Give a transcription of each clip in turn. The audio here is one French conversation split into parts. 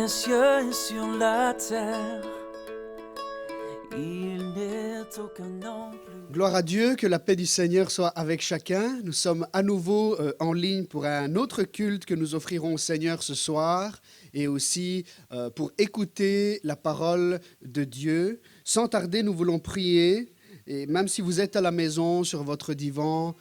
les cieux et sur la terre, il n'est aucun nom plus. Gloire à Dieu, que la paix du Seigneur soit avec chacun. Nous sommes à nouveau en ligne pour un autre culte que nous offrirons au Seigneur ce soir et aussi pour écouter la parole de Dieu. Sans tarder, nous voulons prier et même si vous êtes à la maison, sur votre divan,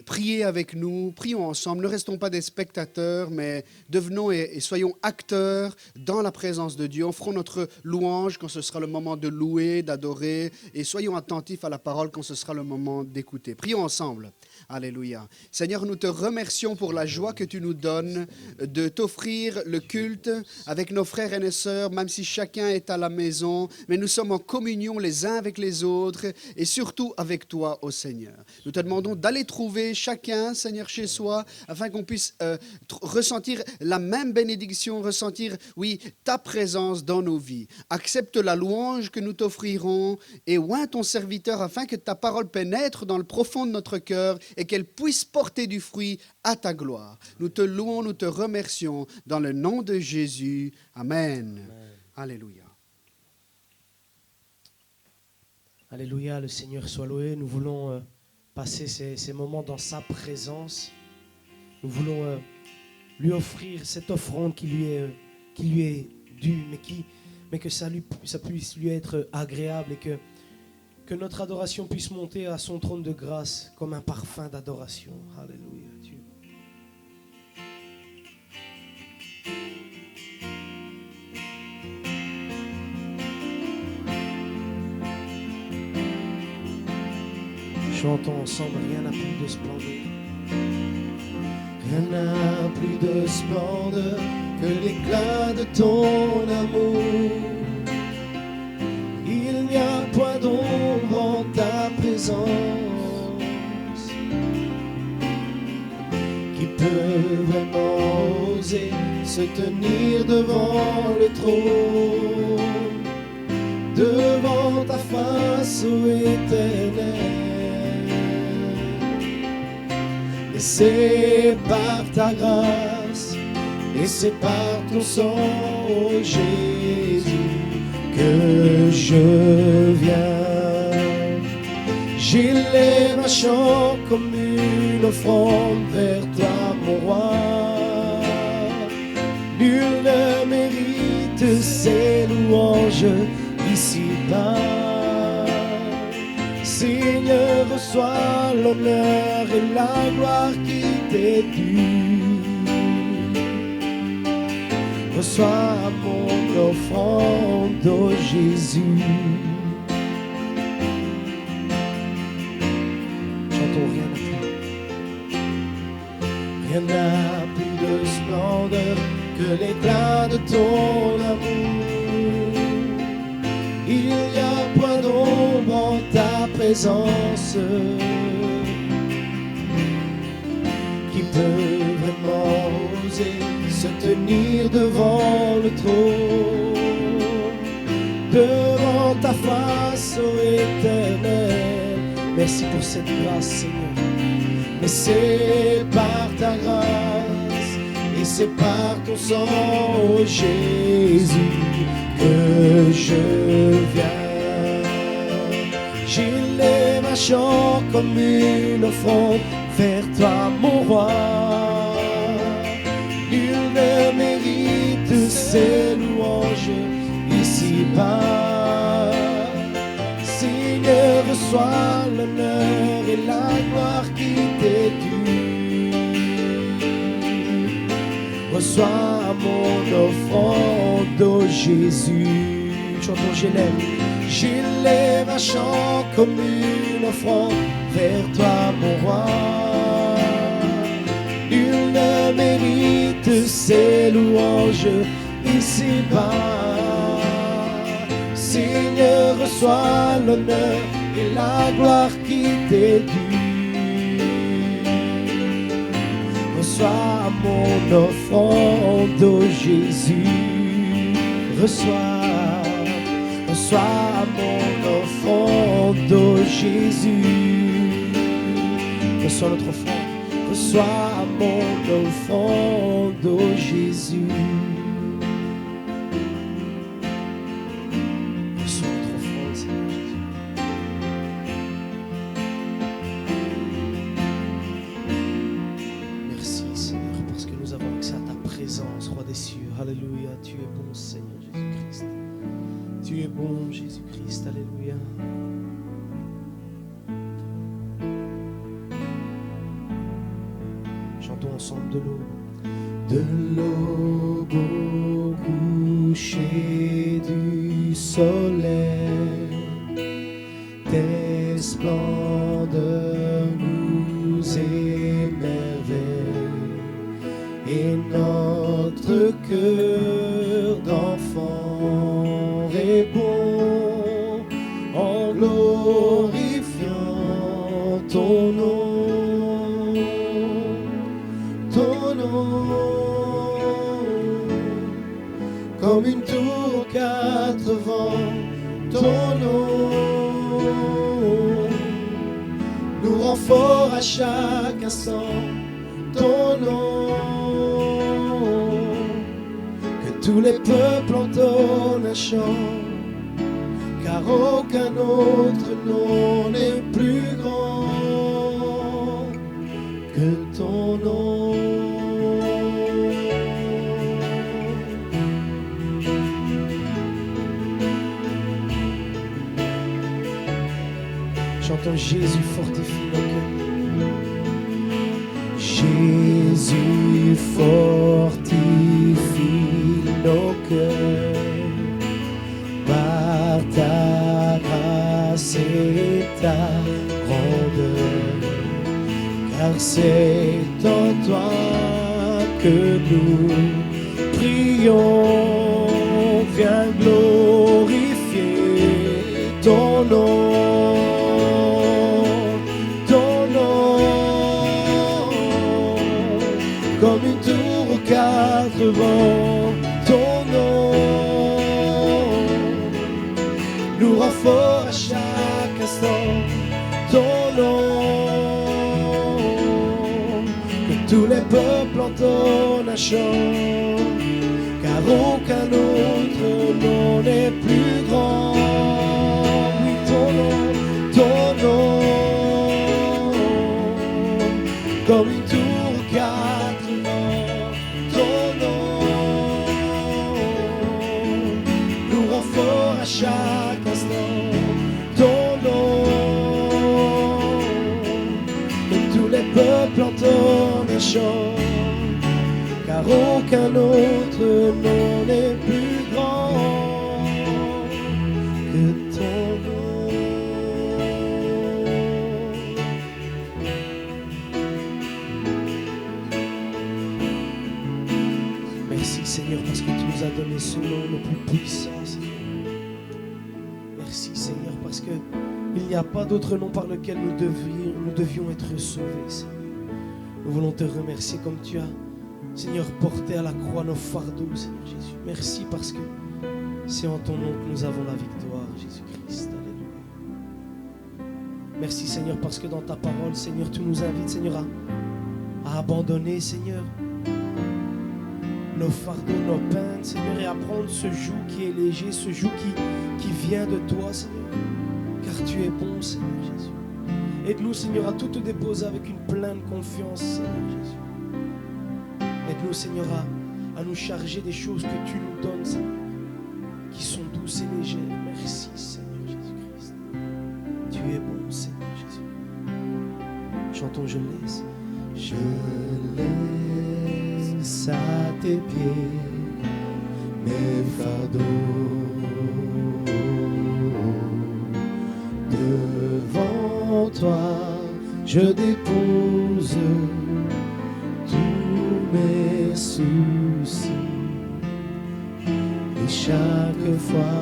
priez avec nous, prions ensemble. Ne restons pas des spectateurs, mais devenons et soyons acteurs dans la présence de Dieu. Offrons notre louange quand ce sera le moment de louer, d'adorer, et soyons attentifs à la parole quand ce sera le moment d'écouter. Prions ensemble. Alléluia. Seigneur, nous te remercions pour la joie que tu nous donnes de t'offrir le culte avec nos frères et nos sœurs, même si chacun est à la maison, mais nous sommes en communion les uns avec les autres et surtout avec toi, ô Seigneur. Nous te demandons d'aller trouver chacun, Seigneur, chez soi, afin qu'on puisse ressentir la même bénédiction, ressentir, oui, ta présence dans nos vies. Accepte la louange que nous t'offrirons et oins ton serviteur afin que ta parole pénètre dans le profond de notre cœur et qu'elle puisse porter du fruit à ta gloire. Nous te louons, nous te remercions dans le nom de Jésus. Amen. Alléluia. Alléluia, le Seigneur soit loué. Nous voulons passer ces moments dans sa présence. Nous voulons lui offrir cette offrande qui lui est due, mais que ça puisse lui être agréable et que notre adoration puisse monter à son trône de grâce comme un parfum d'adoration. Alléluia, Dieu. Chantons ensemble, rien n'a plus de splendeur. Rien n'a plus de splendeur que l'éclat de ton amour. Il n'y a point d'ombre en ta présence qui peut vraiment oser se tenir devant le trône, devant ta face, ô Éternel. Et c'est par ta grâce, et c'est par ton sang, ô Jésus, que je viens. J'élève un chant comme une offrande vers toi, mon roi. Nul ne mérite ces louanges ici-bas. Seigneur, reçois l'honneur et la gloire qui t'est due. Reçois mon offrande, ô Jésus. Chantons, Rien n'a plus de splendeur que l'éclat de ton amour. Il n'y a point d'ombre en ta présence qui peut vraiment oser se tenir devant le trône, devant ta face, ô Éternel. merci pour cette grâce, Seigneur. Mais c'est par ta grâce et c'est par ton sang, ô Jésus, que je viens. J'élève un chant comme une offrande vers toi, mon roi. Nul ne mérite ces louanges ici-bas. Seigneur, reçois l'honneur et la gloire qui t'est due. Reçois mon offrande, ô Jésus. Chantons, J'élève un chant comme une offrande vers toi, mon roi. Nul ne mérite ces louanges ici-bas. Seigneur, reçois l'honneur et la gloire qui t'est due. Reçois mon offrande, ô Jésus. Reçois mon offrande, ô Jésus. reçois notre offrande. Reçois mon offrande, ô Jésus. Alléluia, tu es bon Seigneur Jésus-Christ. Tu es bon Jésus-Christ, alléluia. Chantons ensemble de l'eau. De l'eau au coucher du soleil, tes splendeurs nous émerveillent, et notre cœur d'enfant répond en glorifiant ton nom. Comme une tour aux quatre vents, ton nom nous rend fort à chaque instant. Ton nom, que tous les peuples entonnent un chant, car aucun autre nom n'est plus grand que ton nom. Chantons Jésus fortifie nos cœurs. Jésus fortifie nos cœurs par ta grâce et ta grandeur, car c'est en toi que nous prions. Viens glorifier ton nom. Comme une tour aux quatre vents, ton nom nous rend fort à chaque instant. Ton nom, que tous les peuples entonnent un chant, car aucun autre nom n'est plus grand. Oui, ton nom, comme une tour aux quatre vents, ton nom nous rend fort à chaque instant. Ton nom, que tous les peuples entonnent un chant, car aucun autre nom n'est plus grand que ton nom. Merci Seigneur parce que tu nous as donné ce nom le plus puissant, Seigneur. Merci Seigneur parce que il n'y a pas d'autre nom par lequel nous devions être sauvés, Seigneur. Nous voulons te remercier comme tu as, Seigneur, porté à la croix nos fardeaux, Seigneur Jésus. Merci parce que c'est en ton nom que nous avons la victoire, Jésus-Christ. Alléluia. Merci Seigneur parce que dans ta parole, Seigneur, tu nous invites, Seigneur, à abandonner, Seigneur, nos fardeaux, nos peines, Seigneur, et à prendre ce joug qui est léger, ce joug qui vient de toi, Seigneur, car tu es bon, Seigneur Jésus. Aide-nous, Seigneur, à tout te déposer avec une pleine confiance, Seigneur Jésus. Aide-nous, Seigneur, à nous charger des choses que tu nous donnes, Seigneur, qui sont douces et légères. Merci, Seigneur Jésus-Christ. Tu es bon, Seigneur Jésus. Chantons, je laisse. Je laisse à tes pieds mes fardeaux. Devant toi, je dépose tous mes soucis. Et chaque fois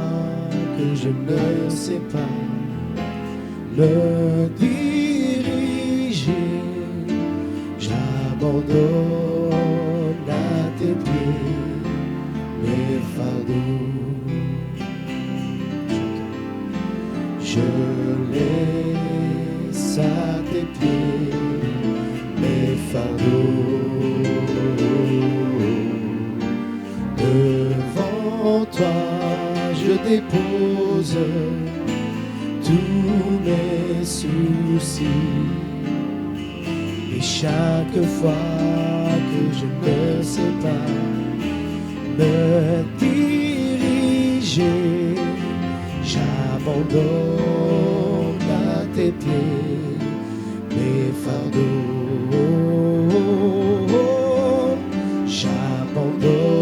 que je ne sais pas me diriger, j'abandonne à tes pieds mes fardeaux. Je laisse à tes pieds mes fardeaux. Devant toi, je dépose tous mes soucis. Et chaque fois que je ne sais pas me diriger. J'abandonne à tes pieds mes fardeaux. J'abandonne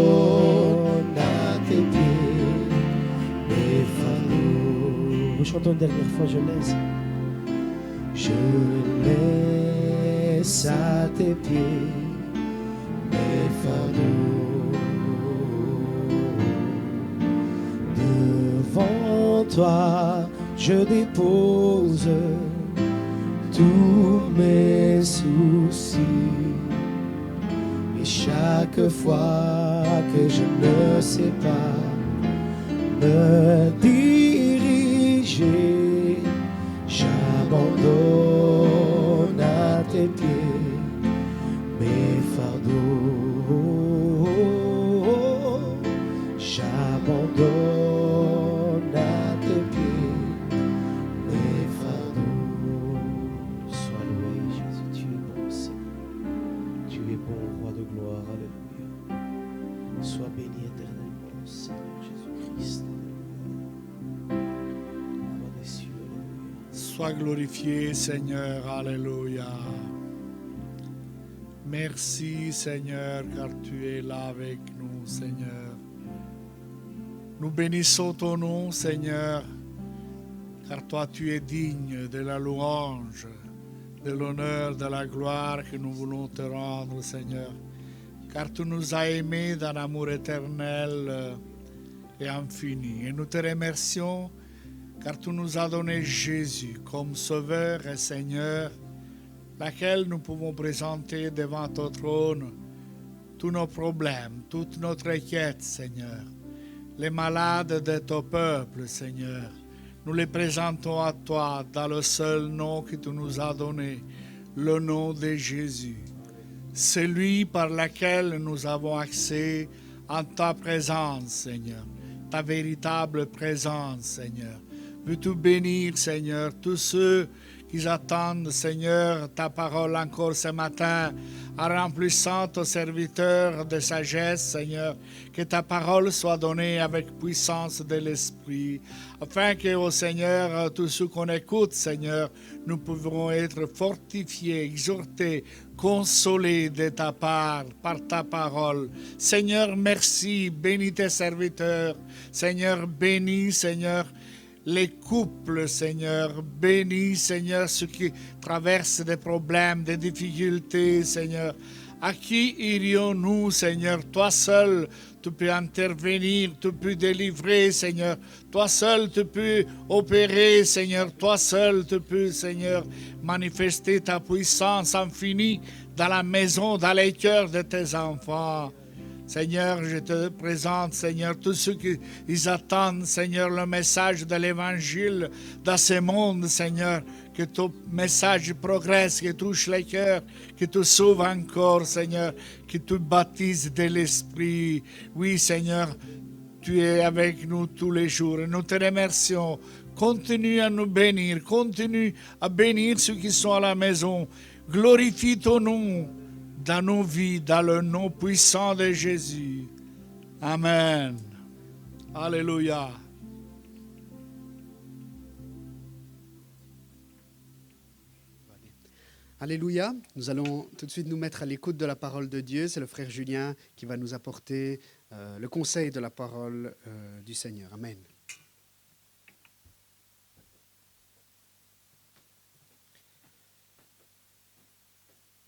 à tes pieds mes fardeaux. Nous chantons une dernière fois, je laisse. Je laisse à tes pieds mes fardeaux. Devant toi, je dépose tous mes soucis. Et chaque fois que je ne sais pas me diriger, j'abandonne à tes pieds mes fardeaux. J'abandonne à tes pieds mes fardeaux. Sois loué, Jésus, tu es bon, Seigneur. Tu es bon, roi de gloire, alléluia. Sois béni éternellement, Seigneur Jésus-Christ. Roi des cieux, alléluia. Sois glorifié, Seigneur, alléluia. Merci, Seigneur, car tu es là avec nous, Seigneur. Nous bénissons ton nom, Seigneur, car toi, tu es digne de la louange, de l'honneur, de la gloire que nous voulons te rendre, Seigneur. Car tu nous as aimés d'un amour éternel et infini. Et nous te remercions, car tu nous as donné Jésus comme Sauveur et Seigneur, laquelle nous pouvons présenter devant ton trône tous nos problèmes, toute notre quête, Seigneur. Les malades de ton peuple, Seigneur, nous les présentons à toi dans le seul nom que tu nous as donné, le nom de Jésus. Celui par lequel nous avons accès en ta présence, Seigneur, ta véritable présence, Seigneur. Veux-tu bénir, Seigneur, tous ceux qui attendent, Seigneur, ta parole encore ce matin, en remplissant ton serviteur de sagesse, Seigneur, que ta parole soit donnée avec puissance de l'Esprit, afin que, ô Seigneur, tous ceux qu'on écoute, Seigneur, nous pouvons être fortifiés, exhortés, consolés de ta part, par ta parole. Seigneur, merci, bénis tes serviteurs. Seigneur, bénis, Seigneur, les couples, Seigneur, bénis, Seigneur, ceux qui traversent des problèmes, des difficultés, Seigneur. À qui irions-nous, Seigneur? Toi seul, tu peux intervenir, tu peux délivrer, Seigneur. Toi seul, tu peux opérer, Seigneur. Toi seul, tu peux, Seigneur, manifester ta puissance infinie dans la maison, dans les cœurs de tes enfants. Seigneur, je te présente, Seigneur, tous ceux qui ils attendent, Seigneur, le message de l'Évangile dans ce monde, Seigneur, que ton message progresse, que touche les cœurs, que tu sauves encore, Seigneur, que tu baptises de l'Esprit. Oui, Seigneur, tu es avec nous tous les jours et nous te remercions. Continue à nous bénir, continue à bénir ceux qui sont à la maison. Glorifie ton nom dans nos vies, dans le nom puissant de Jésus. Amen. Alléluia. Alléluia. Nous allons tout de suite nous mettre à l'écoute de la parole de Dieu. C'est le frère Julien qui va nous apporter le conseil de la parole du Seigneur. Amen.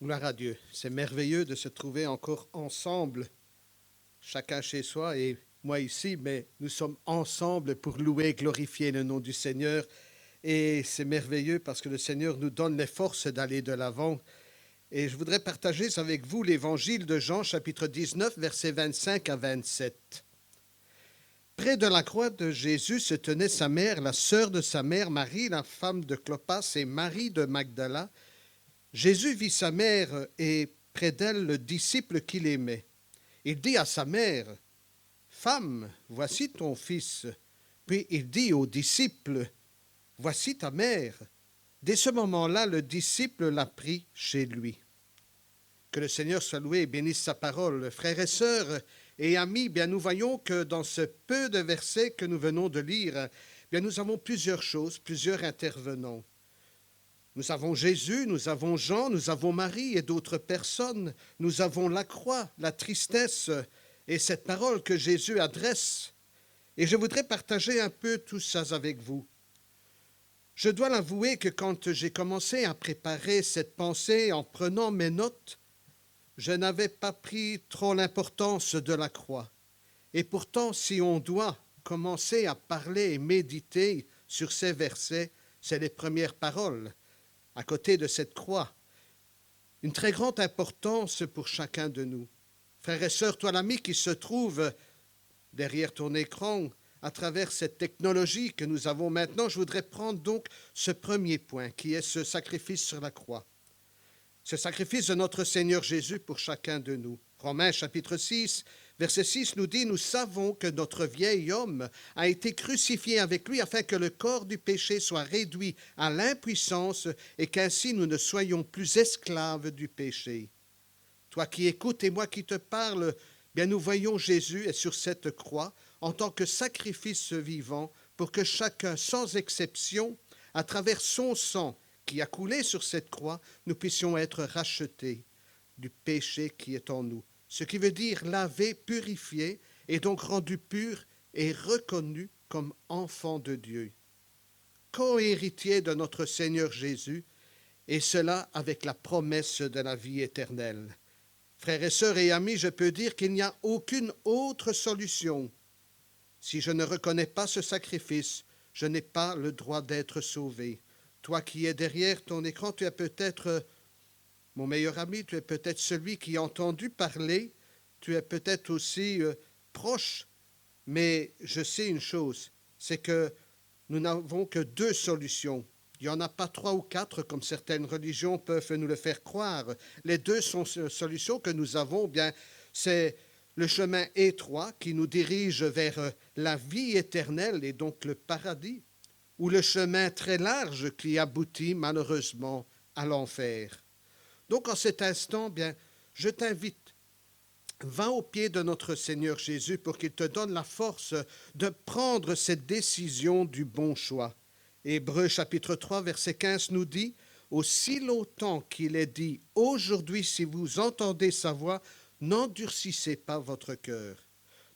Gloire à Dieu. C'est merveilleux de se trouver encore ensemble, chacun chez soi et moi ici, mais nous sommes ensemble pour louer et glorifier le nom du Seigneur. Et c'est merveilleux parce que le Seigneur nous donne les forces d'aller de l'avant. Et je voudrais partager avec vous l'évangile de Jean, chapitre 19, versets 25 à 27. Près de la croix de Jésus se tenait sa mère, la sœur de sa mère, Marie, la femme de Clopas, et Marie de Magdala. Jésus vit sa mère et près d'elle le disciple qu'il aimait. Il dit à sa mère, « Femme, voici ton fils. » Puis il dit au disciple, « Voici ta mère. » Dès ce moment-là, le disciple l'a pris chez lui. Que le Seigneur soit loué et bénisse sa parole. Frères et sœurs, et amis, bien, nous voyons que dans ce peu de versets que nous venons de lire, bien, nous avons plusieurs choses, plusieurs intervenants. Nous avons Jésus, nous avons Jean, nous avons Marie et d'autres personnes. Nous avons la croix, la tristesse et cette parole que Jésus adresse. Et je voudrais partager un peu tout ça avec vous. Je dois l'avouer que quand j'ai commencé à préparer cette pensée en prenant mes notes, je n'avais pas pris trop l'importance de la croix. Et pourtant, si on doit commencer à parler et méditer sur ces versets, c'est les premières paroles, à côté de cette croix. Une très grande importance pour chacun de nous. Frères et sœurs, toi l'ami qui se trouve derrière ton écran, à travers cette technologie que nous avons maintenant, je voudrais prendre donc ce premier point, qui est ce sacrifice sur la croix. Ce sacrifice de notre Seigneur Jésus pour chacun de nous. Romains chapitre 6, verset 6 nous dit « Nous savons que notre vieil homme a été crucifié avec lui afin que le corps du péché soit réduit à l'impuissance et qu'ainsi nous ne soyons plus esclaves du péché. » Toi qui écoutes et moi qui te parle, bien nous voyons Jésus est sur cette croix en tant que sacrifice vivant pour que chacun, sans exception, à travers son sang qui a coulé sur cette croix, nous puissions être rachetés du péché qui est en nous. Ce qui veut dire lavé, purifié, et donc rendu pur et reconnu comme enfant de Dieu. Co-héritier de notre Seigneur Jésus, et cela avec la promesse de la vie éternelle. Frères et sœurs et amis, je peux dire qu'il n'y a aucune autre solution. Si je ne reconnais pas ce sacrifice, je n'ai pas le droit d'être sauvé. Toi qui es derrière ton écran, tu es peut-être mon meilleur ami, tu es peut-être celui qui a entendu parler, tu es peut-être aussi proche, mais je sais une chose, c'est que nous n'avons que deux solutions. Il n'y en a pas 3 ou 4 comme certaines religions peuvent nous le faire croire. Les deux solutions que nous avons, bien, c'est le chemin étroit qui nous dirige vers la vie éternelle et donc le paradis, ou le chemin très large qui aboutit malheureusement à l'enfer. Donc en cet instant, bien, je t'invite, va au pied de notre Seigneur Jésus pour qu'il te donne la force de prendre cette décision du bon choix. Hébreux chapitre 3, verset 15 nous dit « Aussi longtemps qu'il est dit « Aujourd'hui, si vous entendez sa voix, n'endurcissez pas votre cœur. »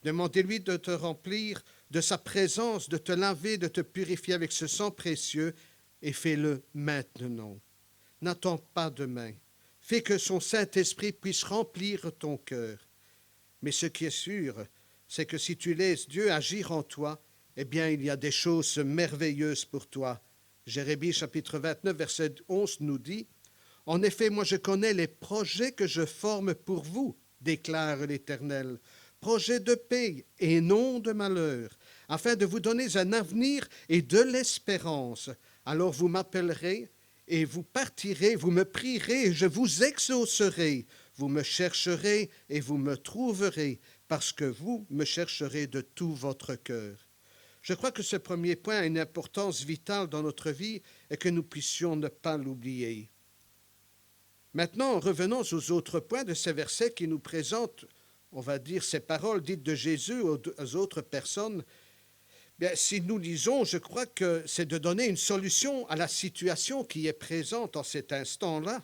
Demandez-lui de te remplir de sa présence, de te laver, de te purifier avec ce sang précieux et fais-le maintenant. N'attends pas demain. Fais que son Saint-Esprit puisse remplir ton cœur. Mais ce qui est sûr, c'est que si tu laisses Dieu agir en toi, eh bien, il y a des choses merveilleuses pour toi. Jérémie chapitre 29, verset 11 nous dit « En effet, moi je connais les projets que je forme pour vous, déclare l'Éternel, projets de paix et non de malheur, afin de vous donner un avenir et de l'espérance. Alors vous m'appellerez et vous partirez, vous me prierez et je vous exaucerai. Vous me chercherez et vous me trouverez, parce que vous me chercherez de tout votre cœur. » Je crois que ce premier point a une importance vitale dans notre vie et que nous puissions ne pas l'oublier. Maintenant, revenons aux autres points de ces versets qui nous présentent, on va dire, ces paroles dites de Jésus aux autres personnes. Bien, si nous lisons, je crois que c'est de donner une solution à la situation qui est présente en cet instant-là.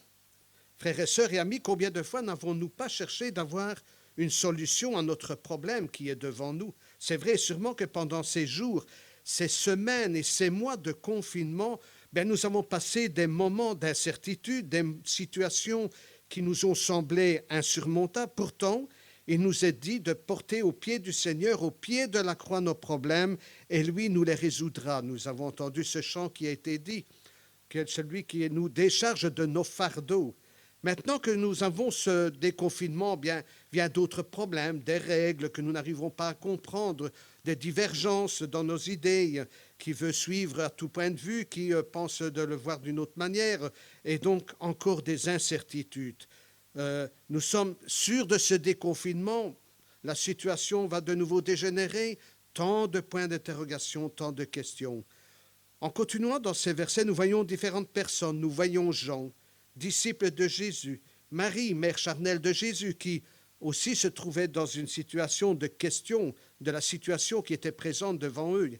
Frères et sœurs et amis, combien de fois n'avons-nous pas cherché d'avoir une solution à notre problème qui est devant nous? C'est vrai sûrement que pendant ces jours, ces semaines et ces mois de confinement, bien, nous avons passé des moments d'incertitude, des situations qui nous ont semblé insurmontables. Pourtant, il nous est dit de porter au pied du Seigneur, au pied de la croix, nos problèmes, et lui nous les résoudra. Nous avons entendu ce chant qui a été dit, que est celui qui nous décharge de nos fardeaux. Maintenant que nous avons ce déconfinement, bien, vient d'autres problèmes, des règles que nous n'arriverons pas à comprendre, des divergences dans nos idées, qui veut suivre à tout point de vue, qui pense de le voir d'une autre manière, et donc encore des incertitudes. Nous sommes sûrs de ce déconfinement, la situation va de nouveau dégénérer, tant de points d'interrogation, tant de questions. En continuant dans ces versets, nous voyons différentes personnes, nous voyons Jean, disciple de Jésus, Marie, mère charnelle de Jésus, qui aussi se trouvaient dans une situation de question de la situation qui était présente devant eux.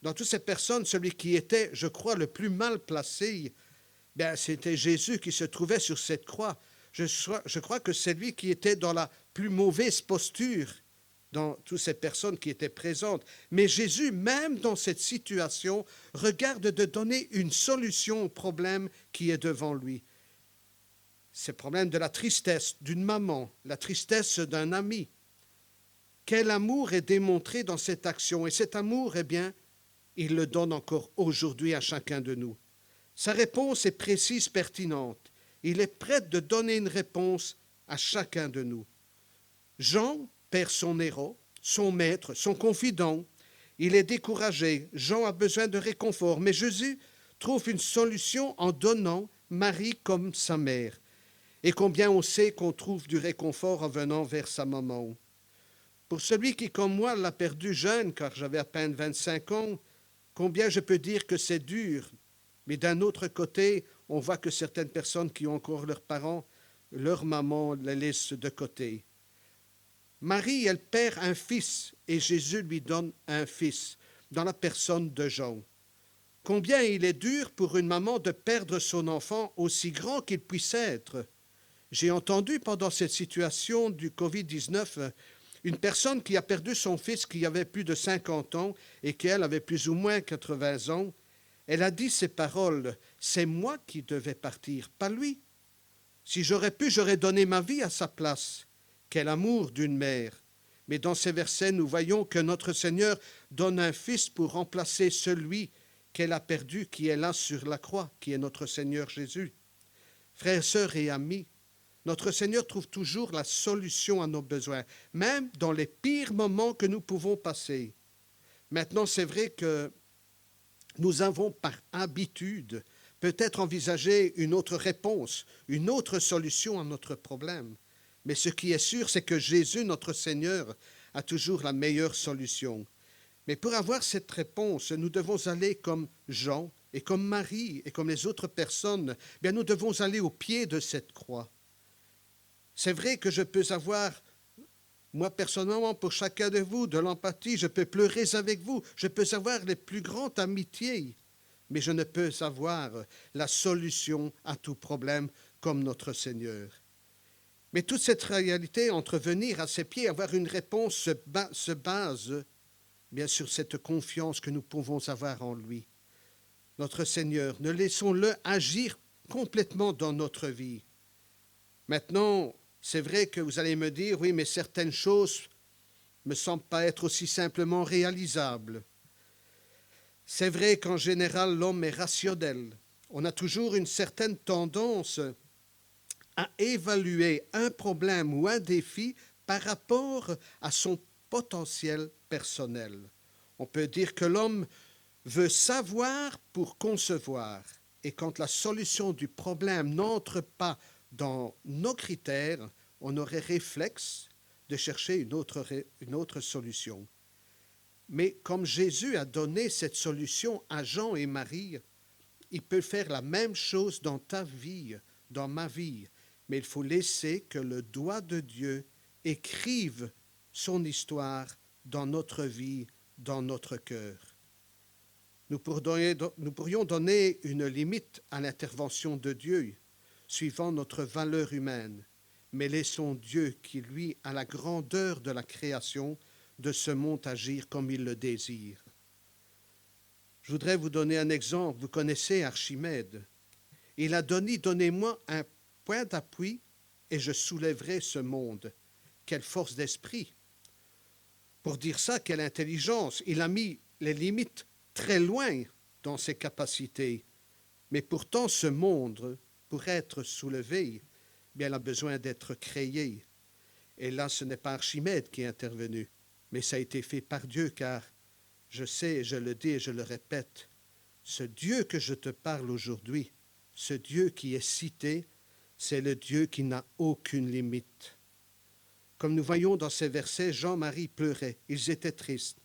Dans toutes ces personnes, celui qui était, je crois, le plus mal placé, c'était Jésus qui se trouvait sur cette croix. Je crois que c'est lui qui était dans la plus mauvaise posture dans toutes ces personnes qui étaient présentes. Mais Jésus, même dans cette situation, regarde de donner une solution au problème qui est devant lui. C'est le problème de la tristesse d'une maman, la tristesse d'un ami. Quel amour est démontré dans cette action? Et cet amour, il le donne encore aujourd'hui à chacun de nous. Sa réponse est précise, pertinente. Il est prêt de donner une réponse à chacun de nous. Jean perd son héros, son maître, son confident. Il est découragé. Jean a besoin de réconfort. Mais Jésus trouve une solution en donnant Marie comme sa mère. Et combien on sait qu'on trouve du réconfort en venant vers sa maman. Pour celui qui, comme moi, l'a perdu jeune, car j'avais à peine 25 ans, combien je peux dire que c'est dur. Mais d'un autre côté, on voit que certaines personnes qui ont encore leurs parents, leur maman les laisse de côté. Marie, elle perd un fils et Jésus lui donne un fils dans la personne de Jean. Combien il est dur pour une maman de perdre son enfant aussi grand qu'il puisse être. J'ai entendu pendant cette situation du Covid-19 une personne qui a perdu son fils qui avait plus de 50 ans et qui, elle, avait plus ou moins 80 ans. Elle a dit ces paroles, « C'est moi qui devais partir, pas lui. Si j'aurais pu, j'aurais donné ma vie à sa place. » Quel amour d'une mère! Mais dans ces versets, nous voyons que notre Seigneur donne un fils pour remplacer celui qu'elle a perdu, qui est là sur la croix, qui est notre Seigneur Jésus. Frères, sœurs et amis, notre Seigneur trouve toujours la solution à nos besoins, même dans les pires moments que nous pouvons passer. Maintenant, c'est vrai que nous avons par habitude peut-être envisagé une autre réponse, une autre solution à notre problème. Mais ce qui est sûr, c'est que Jésus, notre Seigneur, a toujours la meilleure solution. Mais pour avoir cette réponse, nous devons aller comme Jean et comme Marie et comme les autres personnes, nous devons aller au pied de cette croix. C'est vrai que je peux avoir, moi personnellement, pour chacun de vous, de l'empathie, je peux pleurer avec vous, je peux avoir les plus grandes amitiés, mais je ne peux avoir la solution à tout problème comme notre Seigneur. Mais toute cette réalité, entre venir à ses pieds, avoir une réponse, se base bien sur cette confiance que nous pouvons avoir en lui. Notre Seigneur, ne laissons-le agir complètement dans notre vie. Maintenant, c'est vrai que vous allez me dire, oui, mais certaines choses ne me semblent pas être aussi simplement réalisables. C'est vrai qu'en général, l'homme est rationnel. On a toujours une certaine tendance à évaluer un problème ou un défi par rapport à son potentiel personnel. On peut dire que l'homme veut savoir pour concevoir. Et quand la solution du problème n'entre pas dans nos critères, on aurait réflexe de chercher une autre solution. Mais comme Jésus a donné cette solution à Jean et Marie, il peut faire la même chose dans ta vie, dans ma vie. Mais il faut laisser que le doigt de Dieu écrive son histoire dans notre vie, dans notre cœur. Nous pourrions donner une limite à l'intervention de Dieu, suivant notre valeur humaine, mais laissons Dieu, qui lui a la grandeur de la création, de ce monde agir comme il le désire. Je voudrais vous donner un exemple. Vous connaissez Archimède. Il a dit, donnez-moi un point d'appui et je soulèverai ce monde. Quelle force d'esprit! Pour dire ça, quelle intelligence! Il a mis les limites très loin dans ses capacités. Mais pourtant, ce monde, pour être soulevé, il a besoin d'être créé. Et là, ce n'est pas Archimède qui est intervenu, mais ça a été fait par Dieu, car je sais, je le dis et je le répète, ce Dieu que je te parle aujourd'hui, ce Dieu qui est cité, c'est le Dieu qui n'a aucune limite. Comme nous voyons dans ces versets, Jean-Marie pleurait, ils étaient tristes.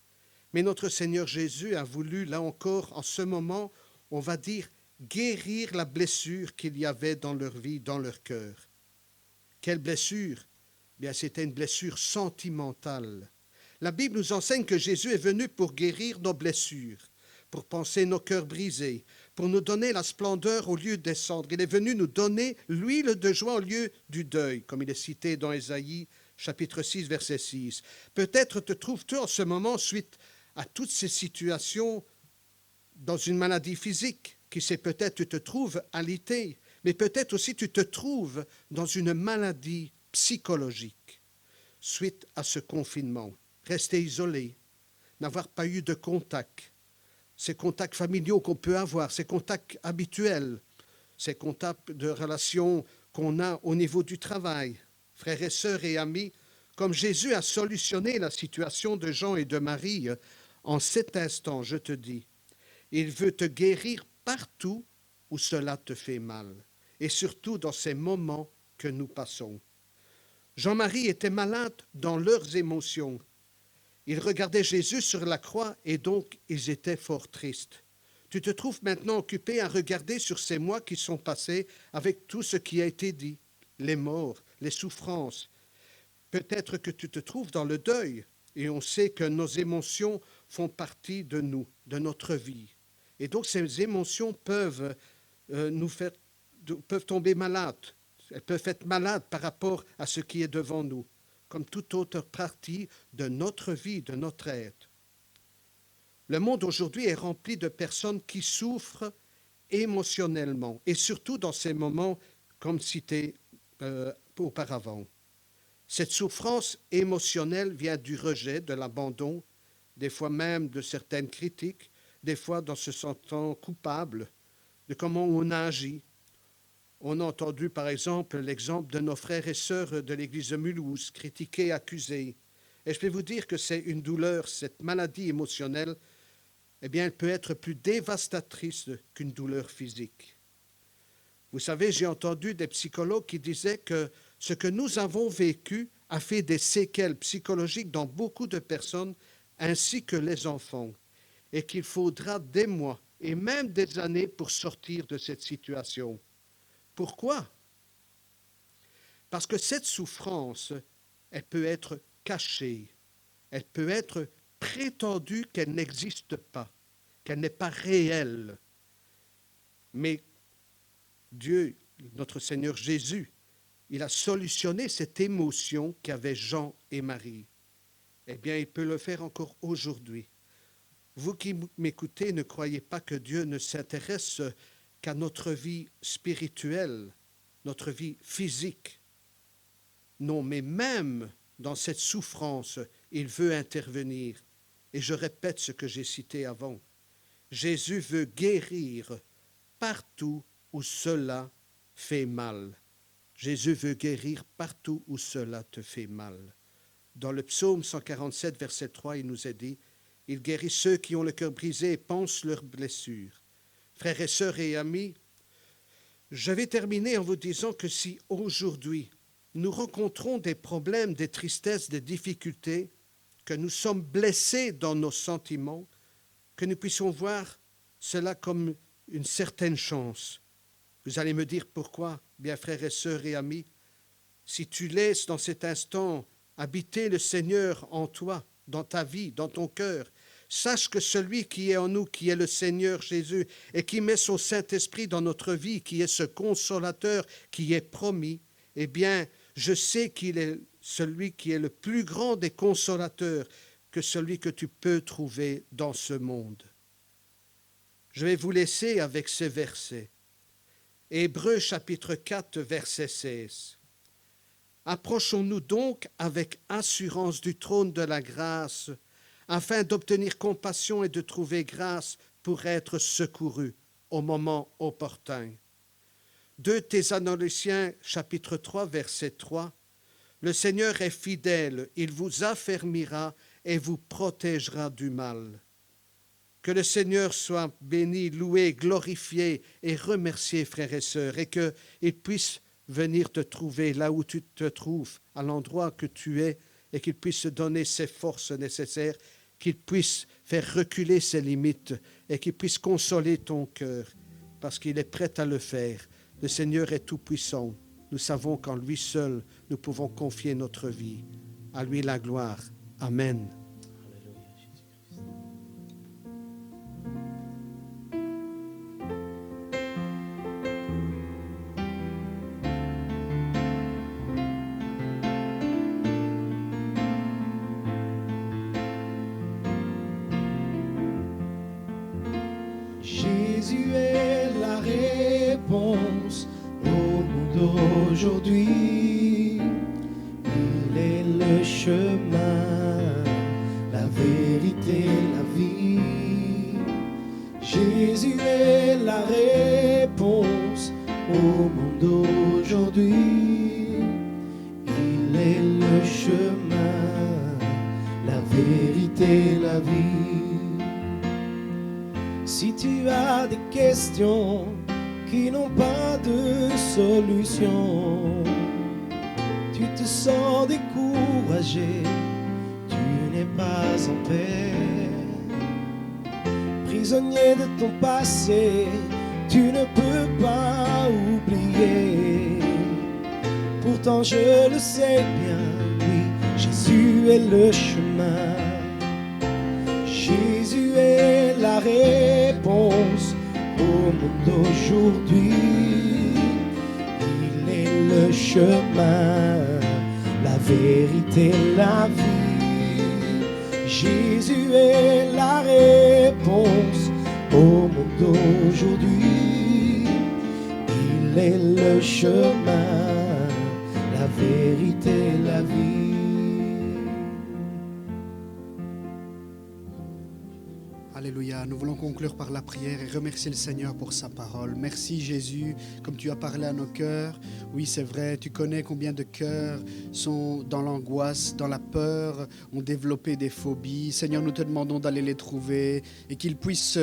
Mais notre Seigneur Jésus a voulu, là encore, en ce moment, on va dire, guérir la blessure qu'il y avait dans leur vie, dans leur cœur. Quelle blessure! Bien, c'était une blessure sentimentale. La Bible nous enseigne que Jésus est venu pour guérir nos blessures, pour panser nos cœurs brisés, pour nous donner la splendeur au lieu de descendre. Il est venu nous donner l'huile de joie au lieu du deuil, comme il est cité dans Ésaïe, chapitre 6, verset 6. Peut-être te trouves-tu en ce moment, suite à toutes ces situations, dans une maladie physique. Qui sait, peut-être tu te trouves alité, mais peut-être aussi tu te trouves dans une maladie psychologique, suite à ce confinement. Rester isolé, n'avoir pas eu de contact, ces contacts familiaux qu'on peut avoir, ces contacts habituels, ces contacts de relations qu'on a au niveau du travail. Frères et sœurs et amis, comme Jésus a solutionné la situation de Jean et de Marie, en cet instant, je te dis, il veut te guérir partout où cela te fait mal, et surtout dans ces moments que nous passons. Jean-Marie était malade dans leurs émotions. Ils regardaient Jésus sur la croix et donc ils étaient fort tristes. Tu te trouves maintenant occupé à regarder sur ces mois qui sont passés avec tout ce qui a été dit, les morts, les souffrances. Peut-être que tu te trouves dans le deuil et on sait que nos émotions font partie de nous, de notre vie. Et donc ces émotions peuvent peuvent tomber malades. Elles peuvent être malades par rapport à ce qui est devant nous, comme toute autre partie de notre vie, de notre être. Le monde aujourd'hui est rempli de personnes qui souffrent émotionnellement, et surtout dans ces moments comme cité auparavant. Cette souffrance émotionnelle vient du rejet, de l'abandon, des fois même de certaines critiques, des fois dans se sentant coupable de comment on a agi. On a entendu par exemple l'exemple de nos frères et sœurs de l'église de Mulhouse, critiqués, accusés. Et je peux vous dire que c'est une douleur, cette maladie émotionnelle, eh bien, elle peut être plus dévastatrice qu'une douleur physique. Vous savez, j'ai entendu des psychologues qui disaient que ce que nous avons vécu a fait des séquelles psychologiques dans beaucoup de personnes, ainsi que les enfants, et qu'il faudra des mois et même des années pour sortir de cette situation. Pourquoi? Parce que cette souffrance, elle peut être cachée, elle peut être prétendue qu'elle n'existe pas, qu'elle n'est pas réelle. Mais Dieu, notre Seigneur Jésus, il a solutionné cette émotion qu'avaient Jean et Marie. Eh bien, il peut le faire encore aujourd'hui. Vous qui m'écoutez, ne croyez pas que Dieu ne s'intéresse qu'à notre vie spirituelle, notre vie physique. Non, mais même dans cette souffrance, il veut intervenir. Et je répète ce que j'ai cité avant. Jésus veut guérir partout où cela fait mal. Jésus veut guérir partout où cela te fait mal. Dans le psaume 147, verset 3, il nous est dit, « Il guérit ceux qui ont le cœur brisé et pansent leurs blessures. » Frères et sœurs et amis, je vais terminer en vous disant que si aujourd'hui nous rencontrons des problèmes, des tristesses, des difficultés, que nous sommes blessés dans nos sentiments, que nous puissions voir cela comme une certaine chance. Vous allez me dire pourquoi, bien frères et sœurs et amis, si tu laisses dans cet instant habiter le Seigneur en toi, dans ta vie, dans ton cœur, sache que celui qui est en nous, qui est le Seigneur Jésus, et qui met son Saint-Esprit dans notre vie, qui est ce consolateur qui est promis, eh bien, je sais qu'il est celui qui est le plus grand des consolateurs, que celui que tu peux trouver dans ce monde. Je vais vous laisser avec ces versets. Hébreux chapitre 4, verset 16. Approchons-nous donc avec assurance du trône de la grâce, afin d'obtenir compassion et de trouver grâce pour être secouru au moment opportun. 2 Thessaloniciens chapitre 3, verset 3. Le Seigneur est fidèle, il vous affermira et vous protégera du mal. Que le Seigneur soit béni, loué, glorifié et remercié, frères et sœurs, et qu'il puisse venir te trouver là où tu te trouves, à l'endroit que tu es, et qu'il puisse te donner ses forces nécessaires, qu'il puisse faire reculer ses limites, et qu'il puisse consoler ton cœur, parce qu'il est prêt à le faire. Le Seigneur est tout-puissant. Nous savons qu'en lui seul, nous pouvons confier notre vie. À lui la gloire. Amen. Jésus est la réponse au monde d'aujourd'hui. Il est le chemin, la vérité, la vie. Jésus est la réponse au monde d'aujourd'hui. Il est le chemin, la vérité, la vie. Si tu as des questions qui n'ont pas de solution, tu te sens découragé, tu n'es pas en paix. Prisonnier de ton passé, tu ne peux pas oublier. Pourtant je le sais bien, oui, Jésus est le chemin. Jésus est la réponse au monde d'aujourd'hui. Il est le chemin, la vérité, la vie. Jésus est la réponse au monde d'aujourd'hui. Il est le chemin, la vérité, la vie. Alléluia. Nous voulons conclure par la prière et remercier le Seigneur pour sa parole. Merci Jésus, comme tu as parlé à nos cœurs. Oui, c'est vrai, tu connais combien de cœurs sont dans l'angoisse, dans la peur, ont développé des phobies. Seigneur, nous te demandons d'aller les trouver et qu'ils puissent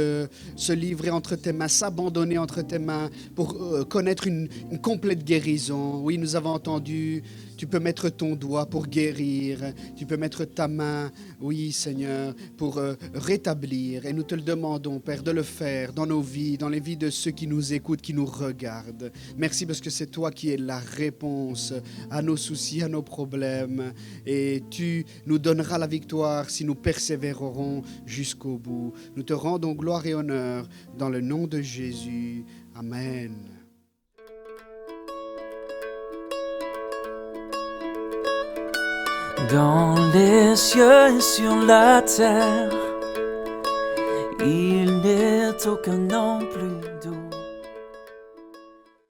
se livrer entre tes mains, s'abandonner entre tes mains pour connaître une complète guérison. Oui, nous avons entendu, tu peux mettre ton doigt pour guérir, tu peux mettre ta main, oui Seigneur, pour rétablir. Et nous te le demandons, Père, de le faire dans nos vies, dans les vies de ceux qui nous écoutent, qui nous regardent. Merci parce que c'est toi qui es la réponse à nos soucis, à nos problèmes. Et tu nous donneras la victoire si nous persévérerons jusqu'au bout. Nous te rendons gloire et honneur dans le nom de Jésus. Amen. Dans les cieux et sur la terre, il n'est aucun nom plus doux.